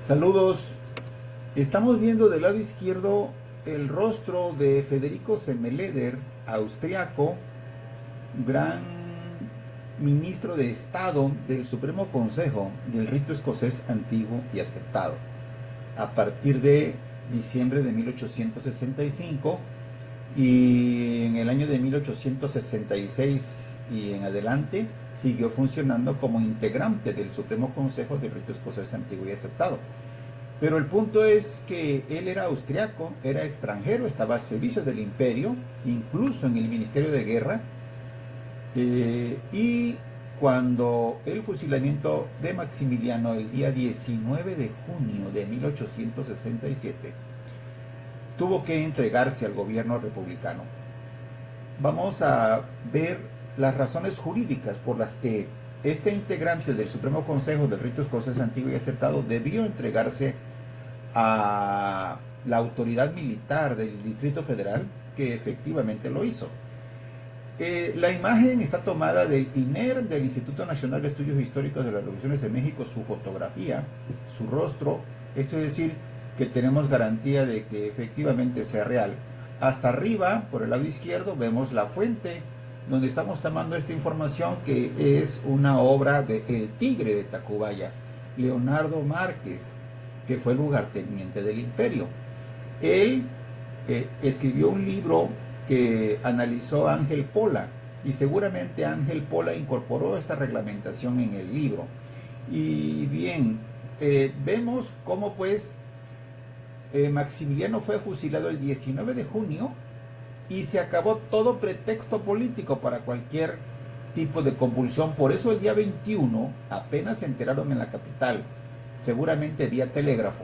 Saludos. Estamos viendo del lado izquierdo el rostro de Federico Semmeleder, austriaco, gran ministro de Estado del Supremo Consejo del rito escocés antiguo y aceptado. A partir de diciembre de 1865 y en el año de 1866 y en adelante siguió funcionando como integrante del Supremo Consejo del rito escocés antiguo y aceptado. Pero el punto es que él era austriaco, era extranjero, estaba al servicio del imperio, incluso en el Ministerio de Guerra, y cuando el fusilamiento de Maximiliano el día 19 de junio de 1867, tuvo que entregarse al gobierno republicano. Vamos a ver las razones jurídicas por las que este integrante del Supremo Consejo del rito escocés antiguo y aceptado debió entregarse a la autoridad militar del Distrito Federal, que efectivamente lo hizo. La imagen está tomada del INER, del Instituto Nacional de Estudios Históricos de las Revoluciones de México, su fotografía, su rostro. Esto es decir, que tenemos garantía de que efectivamente sea real. Hasta arriba, por el lado izquierdo, vemos la fuente donde estamos tomando esta información, que es una obra de El Tigre de Tacubaya, Leonardo Márquez, que fue lugarteniente del imperio. Él escribió un libro que analizó Ángel Pola, y seguramente Ángel Pola incorporó esta reglamentación en el libro. Y bien, vemos cómo pues Maximiliano fue fusilado el 19 de junio y se acabó todo pretexto político para cualquier tipo de convulsión. Por eso el día 21 apenas se enteraron en la capital, seguramente vía telégrafo,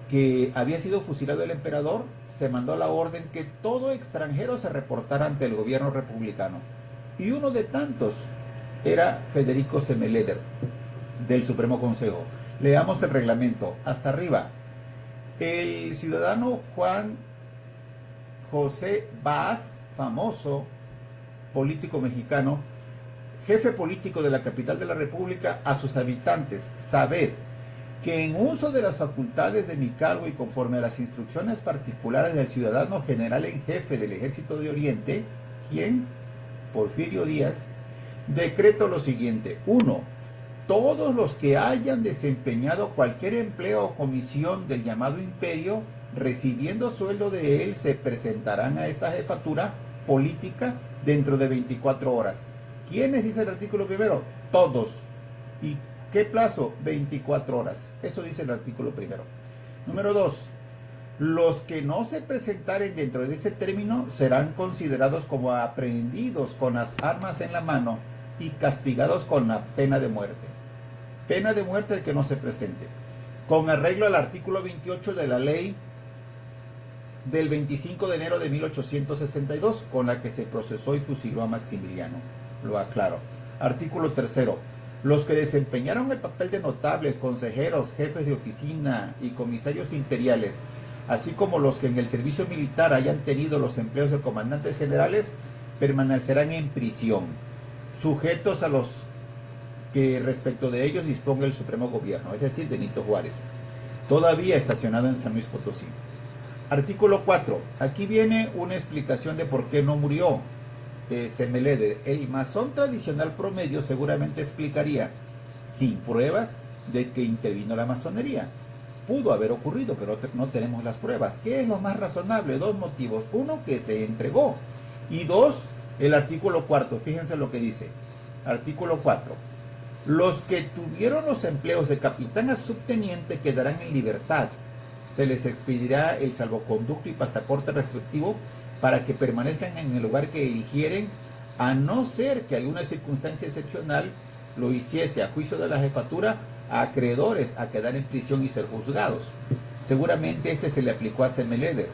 que había sido fusilado el emperador. Se mandó la orden que todo extranjero se reportara ante el gobierno republicano, y uno de tantos era Federico Semmeleder del Supremo Consejo. Leamos el reglamento hasta arriba. El ciudadano Juan José Báez, famoso político mexicano, jefe político de la capital de la República, a sus habitantes: sabed que en uso de las facultades de mi cargo y conforme a las instrucciones particulares del ciudadano general en jefe del Ejército de Oriente, quien, Porfirio Díaz, decreto lo siguiente: 1. Todos los que hayan desempeñado cualquier empleo o comisión del llamado imperio, recibiendo sueldo de él, se presentarán a esta jefatura política dentro de 24 horas. ¿Quiénes? Dice el artículo primero. Todos. ¿Y qué plazo? 24 horas. Eso dice el artículo primero. Número 2. Los que no se presentaren dentro de ese término serán considerados como aprehendidos con las armas en la mano y castigados con la pena de muerte. Pena de muerte el que no se presente, con arreglo al artículo 28 de la ley del 25 de enero de 1862, con la que se procesó y fusiló a Maximiliano. Lo aclaro. Artículo 3. Los que desempeñaron el papel de notables, consejeros, jefes de oficina y comisarios imperiales, así como los que en el servicio militar hayan tenido los empleos de comandantes generales, permanecerán en prisión, sujetos a los que respecto de ellos disponga el Supremo Gobierno, es decir, Benito Juárez, todavía estacionado en San Luis Potosí. Artículo 4. Aquí viene una explicación de por qué no murió Semmeleder. El masón tradicional promedio seguramente explicaría, sin pruebas, de que intervino la masonería. Pudo haber ocurrido, pero no tenemos las pruebas. ¿Qué es lo más razonable? Dos motivos. Uno, que se entregó. Y dos, el artículo 4. Fíjense lo que dice. Artículo 4. Los que tuvieron los empleos de capitán a subteniente quedarán en libertad. Se les expedirá el salvoconducto y pasaporte respectivo para que permanezcan en el lugar que eligieren, a no ser que alguna circunstancia excepcional lo hiciese, a juicio de la jefatura, a acreedores a quedar en prisión y ser juzgados. Seguramente este se le aplicó a Semmeleder.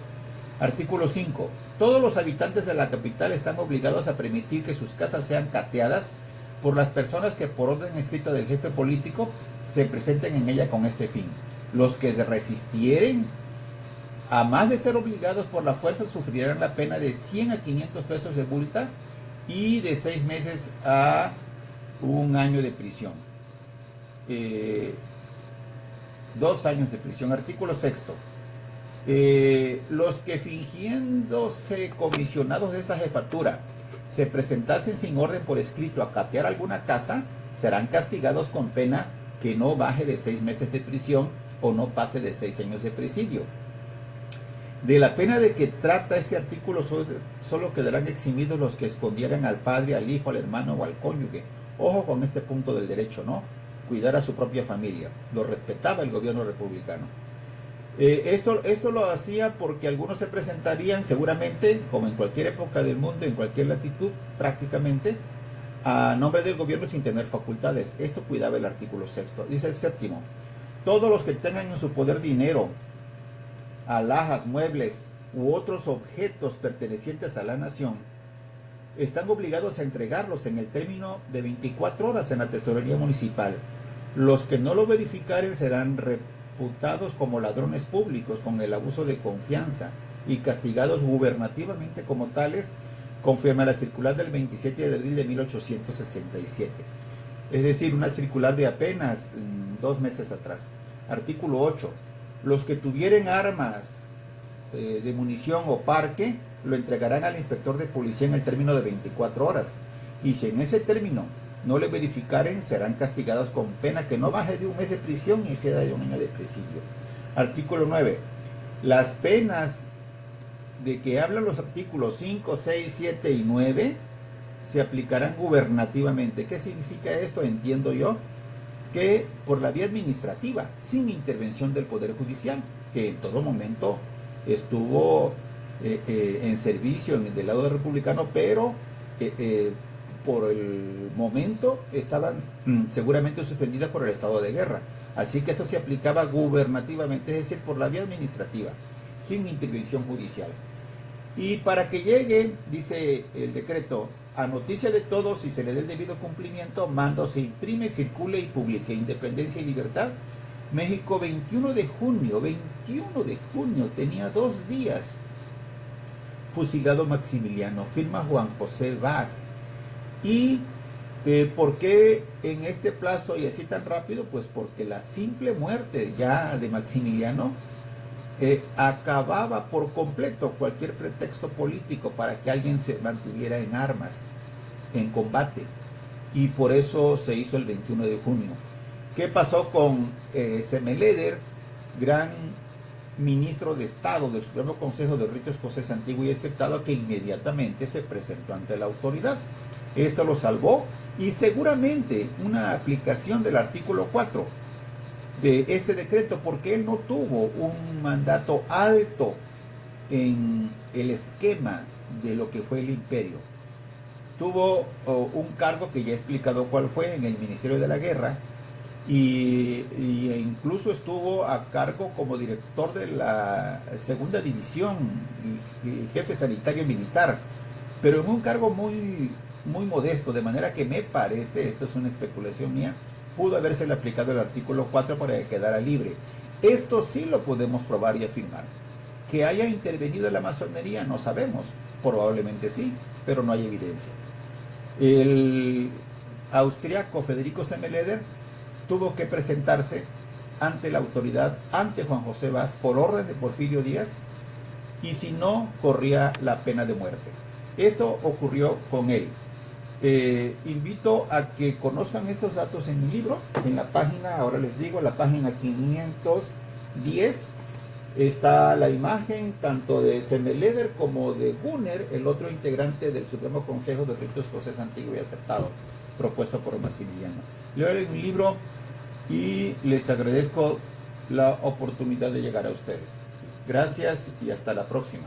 Artículo 5. Todos los habitantes de la capital están obligados a permitir que sus casas sean cateadas por las personas que por orden escrita del jefe político se presenten en ella con este fin. Los que se resistieren, a más de ser obligados por la fuerza, sufrirán la pena de 100 a 500 pesos de multa y de 6 meses a 1 año de prisión. 2 años de prisión. Artículo sexto. Los que fingiéndose comisionados de esta jefatura se presentasen sin orden por escrito a catear alguna casa, serán castigados con pena que no baje de 6 meses de prisión o no pase de 6 años de presidio. De la pena de que trata este artículo solo quedarán eximidos los que escondieran al padre, al hijo, al hermano o al cónyuge. Ojo con este punto del derecho, ¿no? Cuidar a su propia familia. Lo respetaba el gobierno republicano. Esto lo hacía porque algunos se presentarían seguramente, como en cualquier época del mundo, en cualquier latitud prácticamente, a nombre del gobierno sin tener facultades. Esto cuidaba el artículo sexto. Dice el séptimo: todos los que tengan en su poder dinero, alhajas, muebles u otros objetos pertenecientes a la nación, están obligados a entregarlos en el término de 24 horas en la tesorería municipal. Los que no lo verificaren serán reputados como ladrones públicos con el abuso de confianza y castigados gubernativamente como tales, conforme a la circular del 27 de abril de 1867. Es decir, una circular de apenas 2 meses atrás. Artículo 8. Los que tuvieren armas de munición o parque lo entregarán al inspector de policía en el término de 24 horas. Y si en ese término no le verificaren, serán castigados con pena que no baje de 1 mes de prisión y exceda de 1 año de presidio. Artículo 9. Las penas de que hablan los artículos 5, 6, 7 y 9 se aplicarán gubernativamente. ¿Qué significa esto? Entiendo yo que por la vía administrativa, sin intervención del Poder Judicial, que en todo momento estuvo en servicio del lado republicano, pero por el momento estaban seguramente suspendidas por el estado de guerra. Así que esto se aplicaba gubernativamente, es decir, por la vía administrativa, sin intervención judicial. Y para que llegue, dice el decreto, a noticia de todos y se le dé el debido cumplimiento, mando se imprime, circule y publique. Independencia y Libertad, México, 21 de junio, tenía 2 días. Fusilado Maximiliano, firma Juan José Vaz. ¿Y por qué en este plazo y así tan rápido? Pues porque la simple muerte ya de Maximiliano acababa por completo cualquier pretexto político para que alguien se mantuviera en armas, en combate, y por eso se hizo el 21 de junio. ¿Qué pasó con Semmeleder, gran ministro de Estado del Supremo Consejo del Rito Escocés Antiguo y Aceptado, que inmediatamente se presentó ante la autoridad? Eso lo salvó, y seguramente una aplicación del artículo 4 de este decreto, porque él no tuvo un mandato alto en el esquema de lo que fue el imperio. Tuvo un cargo que ya he explicado cuál fue en el Ministerio de la Guerra, e incluso estuvo a cargo como director de la segunda división y jefe sanitario militar, pero en un cargo muy modesto, de manera que me parece, esto es una especulación mía, pudo habérsele aplicado el artículo 4 para que quedara libre. Esto sí lo podemos probar y afirmar. Que haya intervenido la masonería, no sabemos, probablemente sí, pero no hay evidencia. El austriaco Federico Semmeleder tuvo que presentarse ante la autoridad, ante Juan José Vaz, por orden de Porfirio Díaz, y si no, corría la pena de muerte. Esto ocurrió con él. Invito a que conozcan estos datos en mi libro, en la página, ahora les digo, la página 510, está la imagen tanto de Semmeleder como de Gunner, el otro integrante del Supremo Consejo de Rito Escocés Antiguo y Aceptado, propuesto por Maximiliano. Leo mi libro y les agradezco la oportunidad de llegar a ustedes. Gracias y hasta la próxima.